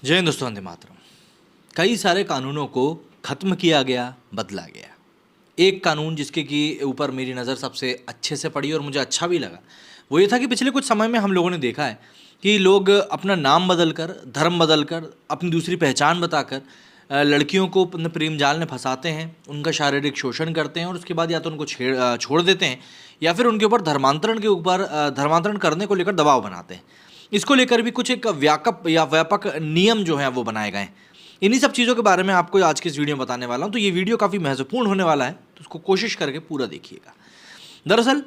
जय हिंद दोस्तों, वंदे मातरम। कई सारे कानूनों को ख़त्म किया गया, बदला गया। एक कानून जिसके कि ऊपर मेरी नज़र सबसे अच्छे से पड़ी और मुझे अच्छा भी लगा, वो ये था कि पिछले कुछ समय में हम लोगों ने देखा है कि लोग अपना नाम बदल कर, धर्म बदल कर, अपनी दूसरी पहचान बताकर लड़कियों को अपने प्रेम जाल में फंसाते हैं, उनका शारीरिक शोषण करते हैं और उसके बाद या तो उनको छोड़ देते हैं या फिर उनके ऊपर धर्मांतरण करने को लेकर दबाव बनाते हैं। इसको लेकर भी कुछ एक व्यापक नियम जो हैं वो बनाए गए हैं। इन्हीं सब चीज़ों के बारे में आपको आज की इस वीडियो में बताने वाला हूँ। तो ये वीडियो काफ़ी महत्वपूर्ण होने वाला है, तो उसको कोशिश करके पूरा देखिएगा। दरअसल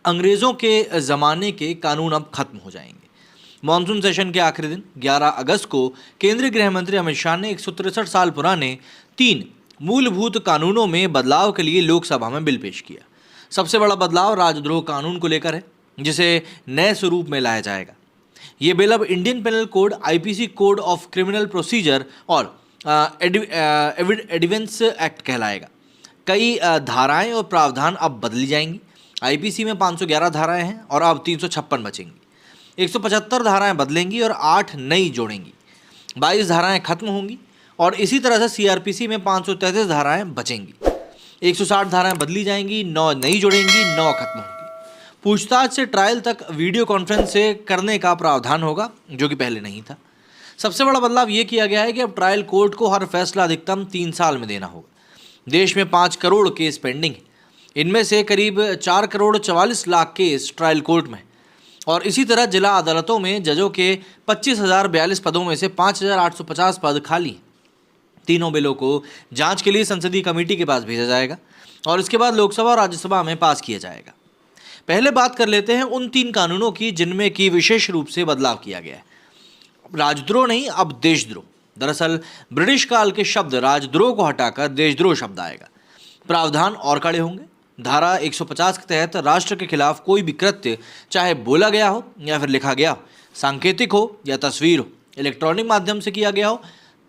अंग्रेज़ों के ज़माने के कानून अब खत्म हो जाएंगे। मॉनसून सेशन के आखिरी दिन 11 अगस्त को केंद्रीय गृह मंत्री अमित शाह ने 163 साल पुराने 3 मूलभूत कानूनों में बदलाव के लिए लोकसभा में बिल पेश किया। सबसे बड़ा बदलाव राजद्रोह कानून को लेकर है, जिसे नए स्वरूप में लाया जाएगा। ये बिल अब Indian penal code, IPC code of criminal procedure और एविडेंस एक्ट कहलाएगा। कई धाराएं और प्रावधान अब बदली जाएंगी। आईपीसी में 511 धाराएं हैं और अब 356 बचेंगी। 175 धाराएं बदलेंगी और 8 नई जोड़ेंगी। 22 धाराएं खत्म होंगी और इसी तरह से सीआरपीसी में 533 धाराएं बचेंगी। 160 धाराएं बदली जाएंगी, 9 नई जोड़ेंगी, 9 खत्म होंगी। पूछताछ से ट्रायल तक वीडियो कॉन्फ्रेंस से करने का प्रावधान होगा, जो कि पहले नहीं था। सबसे बड़ा बदलाव ये किया गया है कि अब ट्रायल कोर्ट को हर फैसला अधिकतम 3 साल में देना होगा। देश में 5 करोड़ केस पेंडिंग है। इनमें से करीब 4 crore 44 lakh case trial court में, और इसी तरह जिला अदालतों में जजों के 25,042 पदों में से 5,850 पद खाली हैं। तीनों बिलों को जांच के लिए संसदीय कमेटी के पास भेजा जाएगा और इसके बाद लोकसभा और राज्यसभा में पास किया जाएगा। पहले बात कर लेते हैं उन 3 कानूनों की जिनमें कि विशेष रूप से बदलाव किया गया है। राजद्रोह नहीं, अब देशद्रोह। दरअसल ब्रिटिश काल के शब्द राजद्रोह को हटाकर देशद्रोह शब्द आएगा। प्रावधान और कड़े होंगे। धारा 150 के तहत राष्ट्र के खिलाफ कोई भी कृत्य, चाहे बोला गया हो या फिर लिखा गया हो, सांकेतिक हो या तस्वीर हो, इलेक्ट्रॉनिक माध्यम से किया गया हो,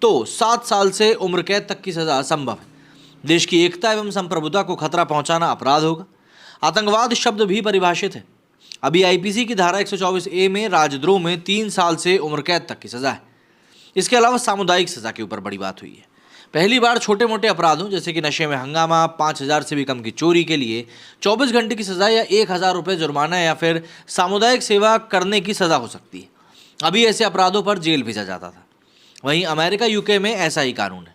तो 7 साल से उम्र कैद तक की सजा संभव है। देश की एकता एवं संप्रभुता को खतरा पहुंचाना अपराध होगा। आतंकवाद शब्द भी परिभाषित है। अभी आईपीसी की धारा 124A में राजद्रोह में 3 साल से उम्र कैद तक की सजा है। इसके अलावा सामुदायिक सजा के ऊपर बड़ी बात हुई है। पहली बार छोटे मोटे अपराधों जैसे कि नशे में हंगामा, 5,000 से भी कम की चोरी के लिए 24 घंटे की सजा या 1,000 रुपये जुर्माना या फिर सामुदायिक सेवा करने की सजा हो सकती है। अभी ऐसे अपराधों पर जेल भेजा जाता था। वहीं अमेरिका, यूके में ऐसा ही कानून है।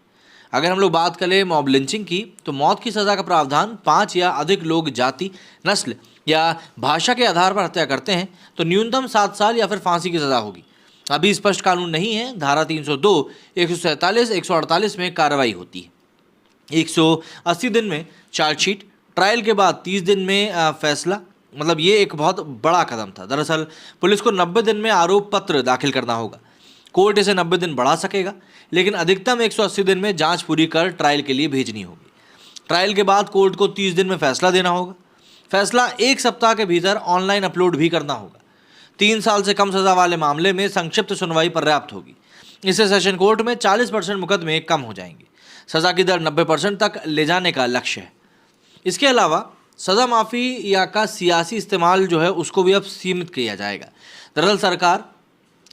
अगर हम लोग बात करें मॉब लिंचिंग की, तो मौत की सज़ा का प्रावधान 5 या अधिक लोग जाति, नस्ल या भाषा के आधार पर हत्या करते हैं तो न्यूनतम 7 साल या फिर फांसी की सज़ा होगी। अभी स्पष्ट कानून नहीं है। धारा 302, 147, 148 में कार्रवाई होती है। 180 दिन में चार्जशीट, ट्रायल के बाद 30 दिन में फैसला। मतलब ये एक बहुत बड़ा कदम था। दरअसल पुलिस को 90 दिन में आरोप पत्र दाखिल करना होगा। कोर्ट इसे 90 दिन बढ़ा सकेगा, लेकिन अधिकतम 180 दिन में जांच पूरी कर ट्रायल के लिए भेजनी होगी। ट्रायल के बाद कोर्ट को 30 दिन में फैसला देना होगा। फैसला 1 सप्ताह के भीतर ऑनलाइन अपलोड भी करना होगा। 3 साल से कम सज़ा वाले मामले में संक्षिप्त सुनवाई पर्याप्त होगी। इससे सेशन कोर्ट में 40% मुकदमे कम हो जाएंगे। सज़ा की दर 90% तक ले जाने का लक्ष्य है। इसके अलावा सज़ा माफ़ी या का सियासी इस्तेमाल जो है उसको भी अब सीमित किया जाएगा। दरअसल सरकार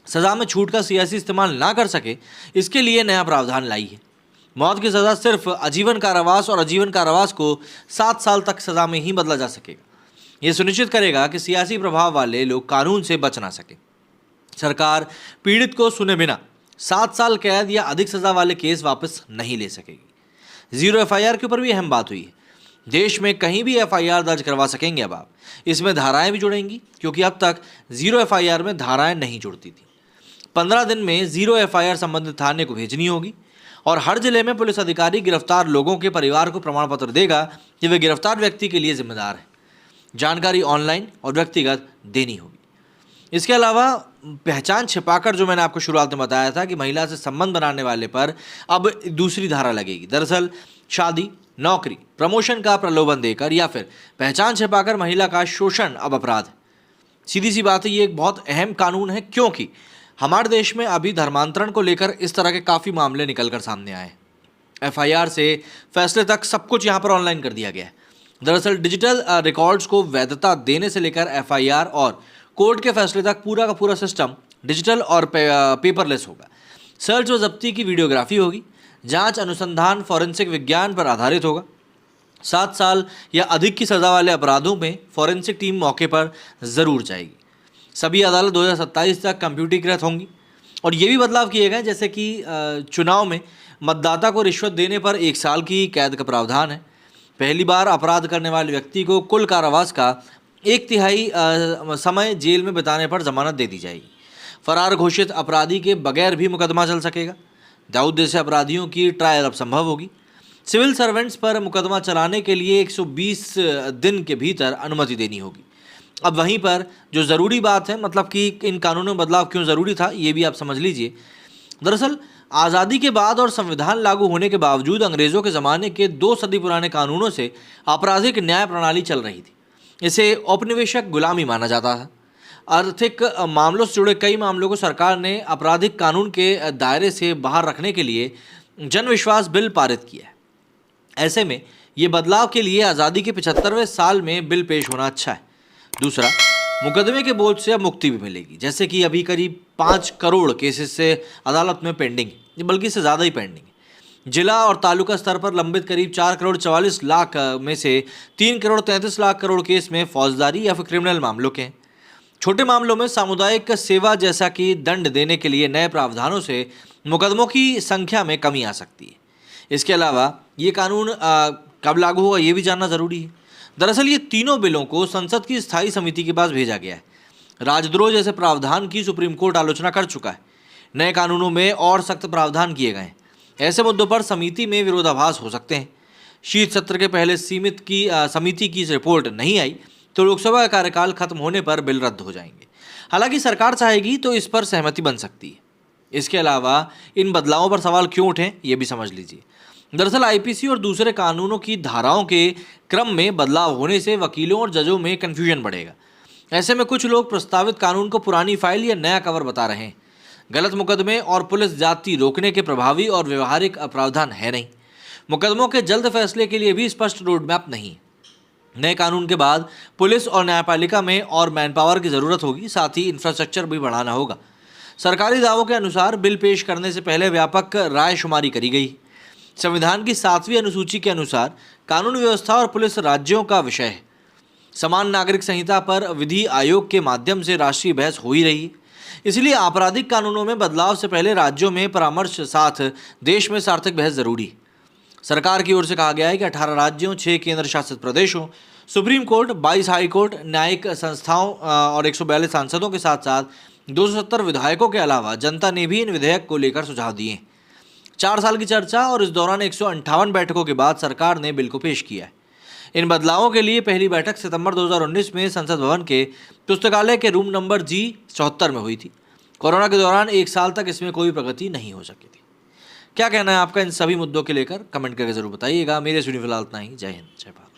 सज़ा में छूट का सियासी इस्तेमाल ना कर सके, इसके लिए नया प्रावधान लाई है। मौत की सज़ा सिर्फ आजीवन कारावास और आजीवन कारावास को 7 साल तक सज़ा में ही बदला जा सकेगा। यह सुनिश्चित करेगा कि सियासी प्रभाव वाले लोग कानून से बच ना सके। सरकार पीड़ित को सुने बिना 7 साल कैद या अधिक सज़ा वाले केस वापस नहीं ले सकेगी। 0 FIR के ऊपर भी अहम बात हुई है। देश में कहीं भी FIR दर्ज करवा सकेंगे अब आप। इसमें धाराएं भी जुड़ेंगी, क्योंकि अब तक 0 FIR में धाराएं नहीं जुड़ती थी। 15 दिन में 0 FIR संबंधित थाने को भेजनी होगी और हर जिले में पुलिस अधिकारी गिरफ्तार लोगों के परिवार को प्रमाण पत्र देगा कि वे गिरफ्तार व्यक्ति के लिए जिम्मेदार हैं। जानकारी ऑनलाइन और व्यक्तिगत देनी होगी। इसके अलावा पहचान छिपाकर, जो मैंने आपको शुरुआत में बताया था कि महिला से संबंध बनाने वाले पर अब दूसरी धारा लगेगी। दरअसल शादी, नौकरी, प्रमोशन का प्रलोभन देकर या फिर पहचान छिपाकर महिला का शोषण अब अपराध है। सीधी सी बात है, ये एक बहुत अहम कानून है, क्योंकि हमारे देश में अभी धर्मांतरण को लेकर इस तरह के काफ़ी मामले निकलकर सामने आए हैं। FIR से फैसले तक सब कुछ यहाँ पर ऑनलाइन कर दिया गया है। दरअसल डिजिटल रिकॉर्ड्स को वैधता देने से लेकर FIR और कोर्ट के फैसले तक पूरा का पूरा सिस्टम डिजिटल और पेपरलेस होगा। सर्च व जब्ती की वीडियोग्राफी होगी। जांच अनुसंधान फॉरेंसिक विज्ञान पर आधारित होगा। 7 साल या अधिक की सज़ा वाले अपराधों में फॉरेंसिक टीम मौके पर ज़रूर जाएगी। सभी अदालत 2027 तक कंप्यूटरीकृत होंगी। और ये भी बदलाव किए गए जैसे कि चुनाव में मतदाता को रिश्वत देने पर 1 साल की कैद का प्रावधान है। पहली बार अपराध करने वाले व्यक्ति को कुल कारावास का 1/3 समय जेल में बिताने पर जमानत दे दी जाएगी। फरार घोषित अपराधी के बगैर भी मुकदमा चल सकेगा। दाऊद जैसे अपराधियों की ट्रायल अब संभव होगी। सिविल सर्वेंट्स पर मुकदमा चलाने के लिए 120 दिन के भीतर अनुमति देनी होगी। अब वहीं पर जो ज़रूरी बात है, मतलब कि इन कानूनों में बदलाव क्यों ज़रूरी था, ये भी आप समझ लीजिए। दरअसल आज़ादी के बाद और संविधान लागू होने के बावजूद अंग्रेज़ों के ज़माने के 2 सदी पुराने कानूनों से आपराधिक न्याय प्रणाली चल रही थी। इसे औपनिवेशिक गुलामी माना जाता था। आर्थिक मामलों से जुड़े कई मामलों को सरकार ने आपराधिक कानून के दायरे से बाहर रखने के लिए जन विश्वास बिल पारित किया है। ऐसे में ये बदलाव के लिए आज़ादी के 75वें साल में बिल पेश होना अच्छा है। दूसरा, मुकदमे के बोझ से अब मुक्ति भी मिलेगी। जैसे कि अभी करीब 5 करोड़ केसेस से अदालत में पेंडिंग है, बल्कि इससे ज़्यादा ही पेंडिंग है। जिला और तालुका स्तर पर लंबित करीब 4 करोड़ 44 लाख में से 3 करोड़ 33 लाख करोड़ केस में फौजदारी या फिर क्रिमिनल मामलों के हैं। छोटे मामलों में सामुदायिक सेवा जैसा कि दंड देने के लिए नए प्रावधानों से मुकदमों की संख्या में कमी आ सकती है। इसके अलावा ये कानून कब लागू होगा ये भी जानना ज़रूरी है। दरअसल ये तीनों बिलों को संसद की स्थायी समिति के पास भेजा गया है। राजद्रोह जैसे प्रावधान की सुप्रीम कोर्ट आलोचना कर चुका है। नए कानूनों में और सख्त प्रावधान किए गए हैं। ऐसे मुद्दों पर समिति में विरोधाभास हो सकते हैं। शीत सत्र के पहले समिति की रिपोर्ट नहीं आई तो लोकसभा का कार्यकाल खत्म होने पर बिल रद्द हो जाएंगे। हालांकि सरकार चाहेगी तो इस पर सहमति बन सकती है। इसके अलावा इन बदलावों पर सवाल क्यों उठे ये भी समझ लीजिए। दरअसल आईपीसी और दूसरे कानूनों की धाराओं के क्रम में बदलाव होने से वकीलों और जजों में कन्फ्यूजन बढ़ेगा। ऐसे में कुछ लोग प्रस्तावित कानून को पुरानी फाइल या नया कवर बता रहे हैं। गलत मुकदमे और पुलिस जाति रोकने के प्रभावी और व्यवहारिक प्रावधान है नहीं। मुकदमों के जल्द फैसले के लिए भी स्पष्ट रोड मैप नहीं। नए कानून के बाद पुलिस और न्यायपालिका में और मैन पावर की ज़रूरत होगी। साथ ही इंफ्रास्ट्रक्चर भी बढ़ाना होगा। सरकारी दावों के अनुसार बिल पेश करने से पहले व्यापक रायशुमारी करी गई। संविधान की 7वीं अनुसूची के अनुसार कानून व्यवस्था और पुलिस राज्यों का विषय है। समान नागरिक संहिता पर विधि आयोग के माध्यम से राष्ट्रीय बहस हो ही रही है। इसलिए आपराधिक कानूनों में बदलाव से पहले राज्यों में परामर्श साथ देश में सार्थक बहस जरूरी है। सरकार की ओर से कहा गया है कि 18 राज्यों, 6 केंद्र शासित प्रदेशों, सुप्रीम कोर्ट, 22 हाई कोर्ट, न्यायिक संस्थाओं और 142 सांसदों के साथ साथ 270 विधायकों के अलावा जनता ने भी इन विधेयक को लेकर सुझाव दिए। 4 साल की चर्चा और इस दौरान 158 बैठकों के बाद सरकार ने बिल को पेश किया है। इन बदलावों के लिए पहली बैठक सितंबर 2019 में संसद भवन के पुस्तकालय के रूम नंबर G74 में हुई थी। कोरोना के दौरान 1 साल तक इसमें कोई प्रगति नहीं हो सकी थी। क्या कहना है आपका इन सभी मुद्दों के लेकर, कमेंट करके जरूर बताइएगा। मेरे सुनी फिलहाल इतना ही। जय हिंद, जय भारत।